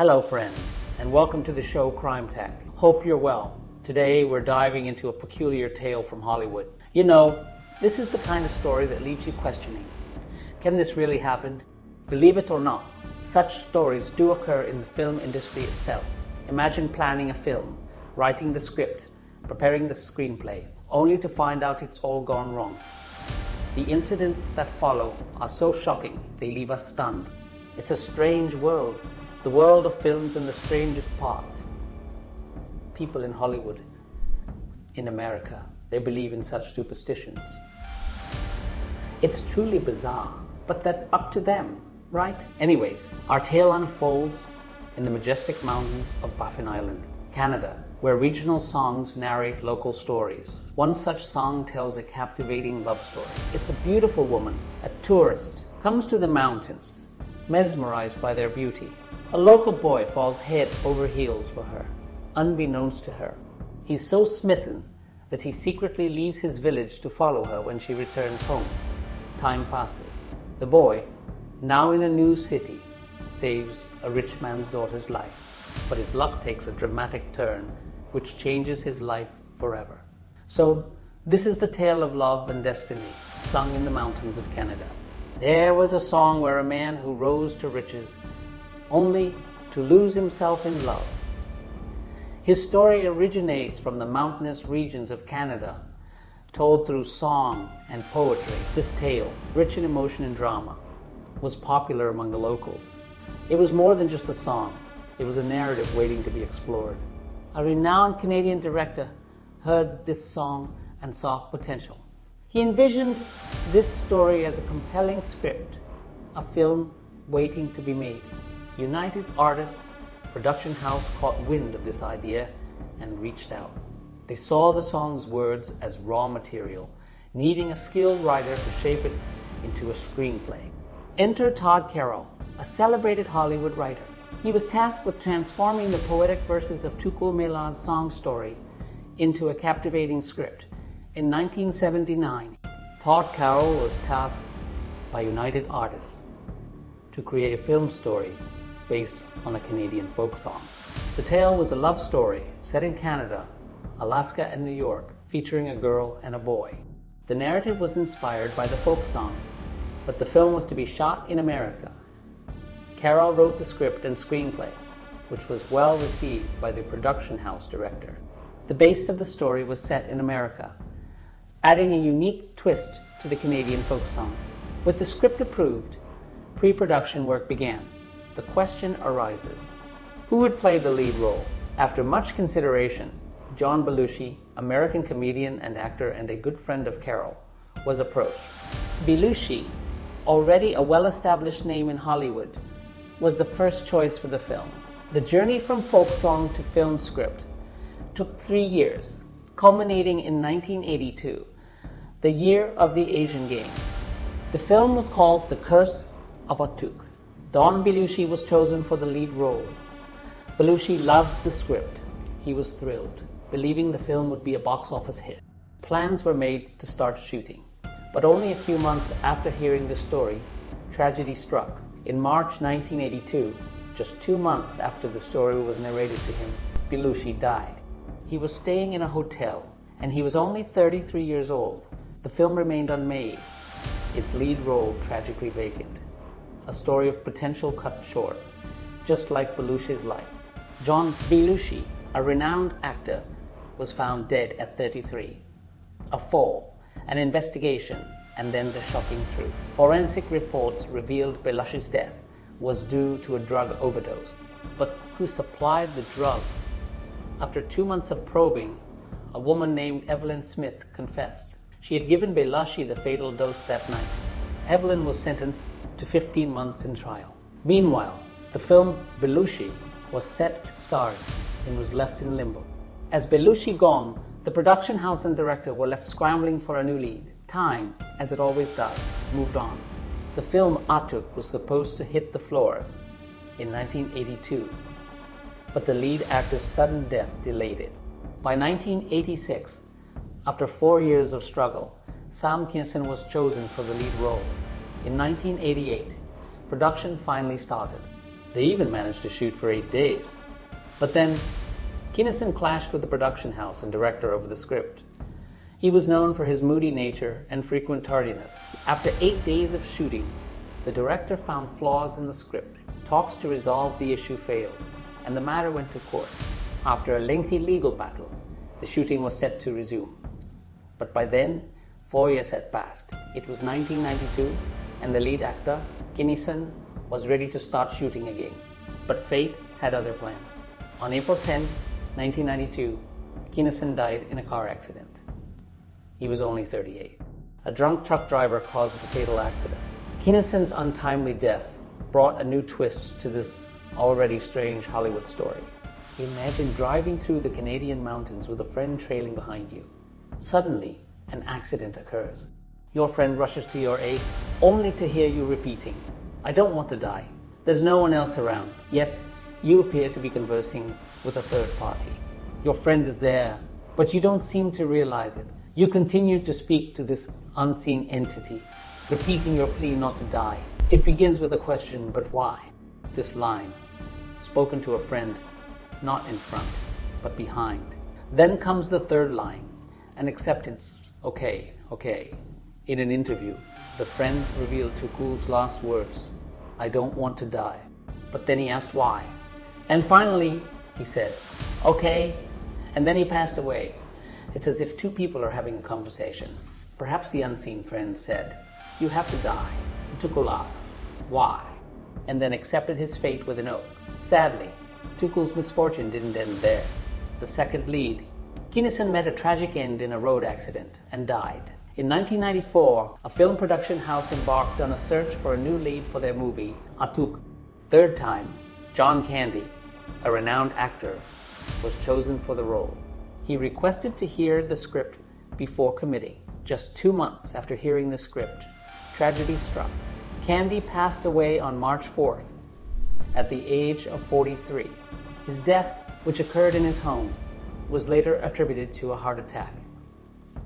Hello friends, and welcome to the show Crime Tech. Hope you're well. Today we're diving into a peculiar tale from Hollywood. You know, this is the kind of story that leaves you questioning. Can this really happen? Believe it or not, such stories do occur in the film industry itself. Imagine planning a film, writing the script, preparing the screenplay, only to find out it's all gone wrong. The incidents that follow are so shocking, they leave us stunned. It's a strange world, the world of films, and the strangest part. People in Hollywood, in America, they believe in such superstitions. It's truly bizarre, but that's up to them, right? Anyways, our tale unfolds in the majestic mountains of Baffin Island, Canada, where regional songs narrate local stories. One such song tells a captivating love story. It's a beautiful woman, a tourist, comes to the mountains, mesmerized by their beauty. A local boy falls head over heels for her, unbeknownst to her. He's so smitten that he secretly leaves his village to follow her when she returns home. Time passes. The boy, now in a new city, saves a rich man's daughter's life, but his luck takes a dramatic turn which changes his life forever. So, this is the tale of love and destiny, sung in the mountains of Canada. There was a song where a man who rose to riches only to lose himself in love. His story originates from the mountainous regions of Canada, told through song and poetry. This tale, rich in emotion and drama, was popular among the locals. It was more than just a song, it was a narrative waiting to be explored. A renowned Canadian director heard this song and saw potential. He envisioned this story as a compelling script, a film waiting to be made. United Artists production house caught wind of this idea and reached out. They saw the song's words as raw material, needing a skilled writer to shape it into a screenplay. Enter Tod Carroll, a celebrated Hollywood writer. He was tasked with transforming the poetic verses of Tukul Mela's song story into a captivating script. In 1979, Tod Carroll was tasked by United Artists to create a film story based on a Canadian folk song. The tale was a love story set in Canada, Alaska, and New York, featuring a girl and a boy. The narrative was inspired by the folk song, but the film was to be shot in America. Carroll wrote the script and screenplay, which was well received by the production house director. The base of the story was set in America, adding a unique twist to the Canadian folk song. With the script approved, pre-production work began. The question arises, who would play the lead role? After much consideration, John Belushi, American comedian and actor and a good friend of Carroll, was approached. Belushi, already a well-established name in Hollywood, was the first choice for the film. The journey from folk song to film script took 3 years, culminating in 1982, the year of the Asian Games. The film was called The Curse of Atuk. Don Belushi was chosen for the lead role. Belushi loved the script. He was thrilled, believing the film would be a box office hit. Plans were made to start shooting, but only a few months after hearing the story, tragedy struck. In March 1982, just 2 months after the story was narrated to him, Belushi died. He was staying in a hotel, and he was only 33 years old. The film remained unmade, its lead role tragically vacant. A story of potential cut short, just like Belushi's life. John Belushi, a renowned actor, was found dead at 33. A fall, an investigation, and then the shocking truth. Forensic reports revealed Belushi's death was due to a drug overdose. But who supplied the drugs? After 2 months of probing, a woman named Evelyn Smith confessed. She had given Belushi the fatal dose that night. Evelyn was sentenced to 15 months in trial. Meanwhile, the film Belushi was set to start and was left in limbo. As Belushi gone, the production house and director were left scrambling for a new lead. Time, as it always does, moved on. The film Atuk was supposed to hit the floor in 1982, but the lead actor's sudden death delayed it. By 1986, after 4 years of struggle, Sam Kinison was chosen for the lead role. In 1988, production finally started. They even managed to shoot for 8 days. But then, Kinison clashed with the production house and director over the script. He was known for his moody nature and frequent tardiness. After 8 days of shooting, the director found flaws in the script. Talks to resolve the issue failed, and the matter went to court. After a lengthy legal battle, the shooting was set to resume. But by then, 4 years had passed. It was 1992, and the lead actor, Kinison, was ready to start shooting again. But fate had other plans. On April 10, 1992, Kinison died in a car accident. He was only 38. A drunk truck driver caused the fatal accident. Kinison's untimely death brought a new twist to this already strange Hollywood story. Imagine driving through the Canadian mountains with a friend trailing behind you. Suddenly, an accident occurs. Your friend rushes to your aid, only to hear you repeating, "I don't want to die." There's no one else around, yet you appear to be conversing with a third party. Your friend is there, but you don't seem to realize it. You continue to speak to this unseen entity, repeating your plea not to die. It begins with a question, but why? This line, spoken to a friend, not in front, but behind. Then comes the third line, an acceptance. Okay. In an interview, the friend revealed Tukul's last words, "I don't want to die." But then he asked why. And finally, he said, "Okay," and then he passed away. It's as if two people are having a conversation. Perhaps the unseen friend said, "You have to die." And Tukul asked, "Why?" and then accepted his fate with an oath. Sadly, Tukul's misfortune didn't end there. The second lead, Kinison, met a tragic end in a road accident and died. In 1994, a film production house embarked on a search for a new lead for their movie, Atuk. Third time, John Candy, a renowned actor, was chosen for the role. He requested to hear the script before committing. Just 2 months after hearing the script, tragedy struck. Candy passed away on March 4th at the age of 43. His death, which occurred in his home, was later attributed to a heart attack.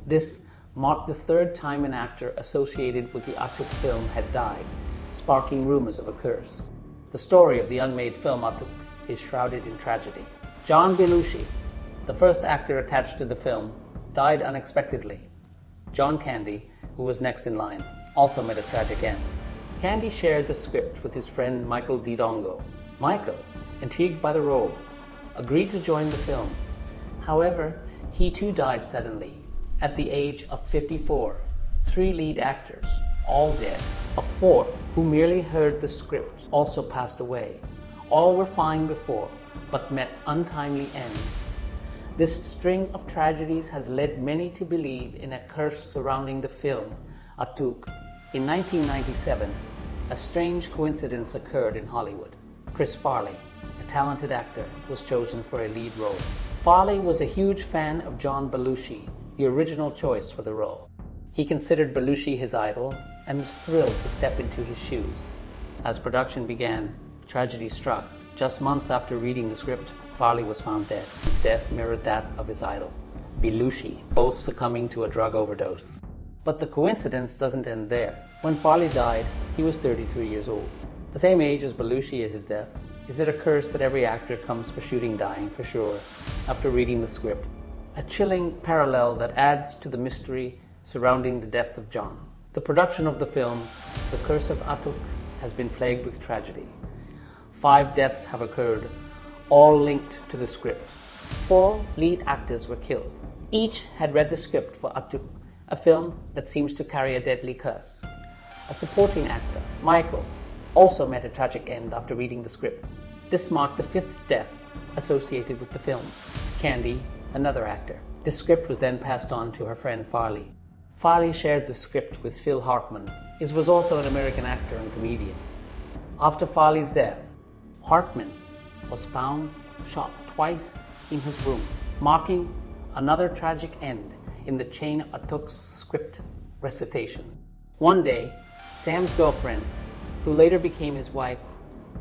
This marked the third time an actor associated with the Atuk film had died, sparking rumors of a curse. The story of the unmade film Atuk is shrouded in tragedy. John Belushi, the first actor attached to the film, died unexpectedly. John Candy, who was next in line, also met a tragic end. Candy shared the script with his friend Michael Didongo. Michael, intrigued by the role, agreed to join the film. However, he too died suddenly, at the age of 54. 3 lead actors, all dead. A fourth, who merely heard the script, also passed away. All were fine before, but met untimely ends. This string of tragedies has led many to believe in a curse surrounding the film, Atuk. In 1997, a strange coincidence occurred in Hollywood. Chris Farley, a talented actor, was chosen for a lead role. Farley was a huge fan of John Belushi, the original choice for the role. He considered Belushi his idol and was thrilled to step into his shoes. As production began, tragedy struck. Just months after reading the script, Farley was found dead. His death mirrored that of his idol, Belushi, both succumbing to a drug overdose. But the coincidence doesn't end there. When Farley died, he was 33 years old. The same age as Belushi at his death. Is it a curse that every actor comes for shooting dying, for sure, after reading the script? A chilling parallel that adds to the mystery surrounding the death of John. The production of the film, The Curse of Atuk, has been plagued with tragedy. 5 deaths have occurred, all linked to the script. 4 lead actors were killed. Each had read the script for Atuk, a film that seems to carry a deadly curse. A supporting actor, Michael, also met a tragic end after reading the script. This marked the 5th death associated with the film. Candy, another actor. The script was then passed on to her friend Farley. Farley shared the script with Phil Hartman. He was also an American actor and comedian. After Farley's death, Hartman was found shot twice in his room, marking another tragic end in the chain of Atuk's script recitation. One day, Sam's girlfriend, who later became his wife,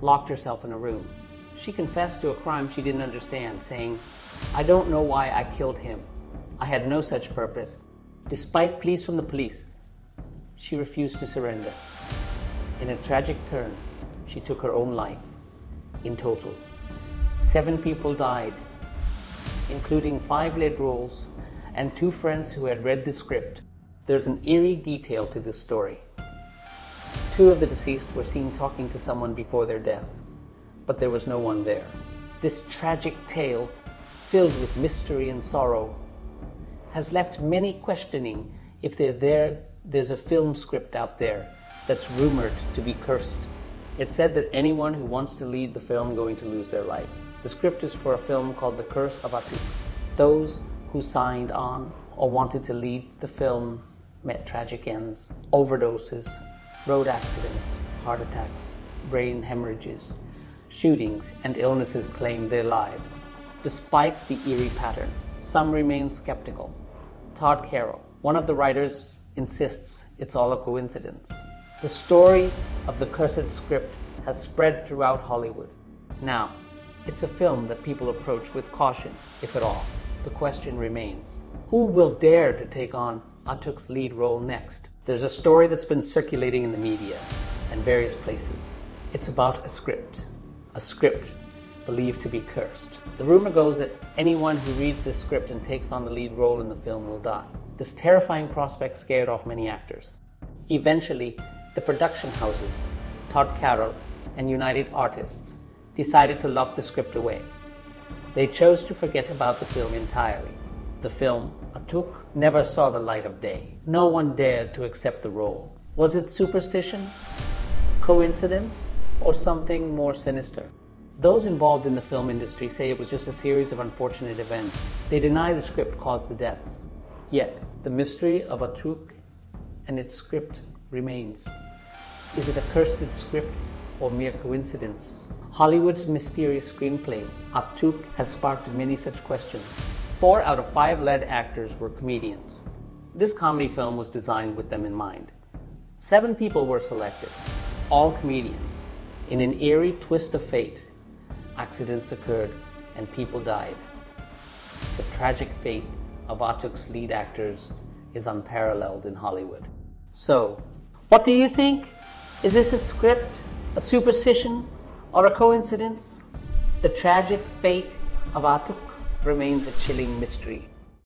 locked herself in a room. She confessed to a crime she didn't understand, saying, "I don't know why I killed him. I had no such purpose." Despite pleas from the police, she refused to surrender. In a tragic turn, she took her own life. in total. 7 people died, including 5 lead roles and 2 friends who had read the script. There's an eerie detail to this story. 2 of the deceased were seen talking to someone before their death, but there was no one there. This tragic tale, filled with mystery and sorrow, has left many questioning if there's a film script out there that's rumored to be cursed. It's said that anyone who wants to lead the film is going to lose their life. The script is for a film called The Curse of Atuk. Those who signed on or wanted to lead the film met tragic ends: overdoses, road accidents, heart attacks, brain hemorrhages, shootings, and illnesses claimed their lives. Despite the eerie pattern, some remain skeptical. Tod Carroll, one of the writers, insists it's all a coincidence. The story of the cursed script has spread throughout Hollywood. Now, it's a film that people approach with caution, if at all. The question remains, who will dare to take on Atuk's lead role next? There's a story that's been circulating in the media and various places. It's about a script believed to be cursed. The rumor goes that anyone who reads this script and takes on the lead role in the film will die. This terrifying prospect scared off many actors. Eventually, the production houses, Tod Carroll and United Artists, decided to lock the script away. They chose to forget about the film entirely. The film, Atuk, never saw the light of day. No one dared to accept the role. Was it superstition, coincidence, or something more sinister? Those involved in the film industry say it was just a series of unfortunate events. They deny the script caused the deaths. Yet, the mystery of Atuk and its script remains. Is it a cursed script or mere coincidence? Hollywood's mysterious screenplay, Atuk, has sparked many such questions. 4 out of 5 lead actors were comedians. This comedy film was designed with them in mind. 7 people were selected, all comedians. In an eerie twist of fate, accidents occurred and people died. The tragic fate of Atuk's lead actors is unparalleled in Hollywood. So, what do you think? Is this a script, a superstition, or a coincidence? The tragic fate of Atuk remains a chilling mystery.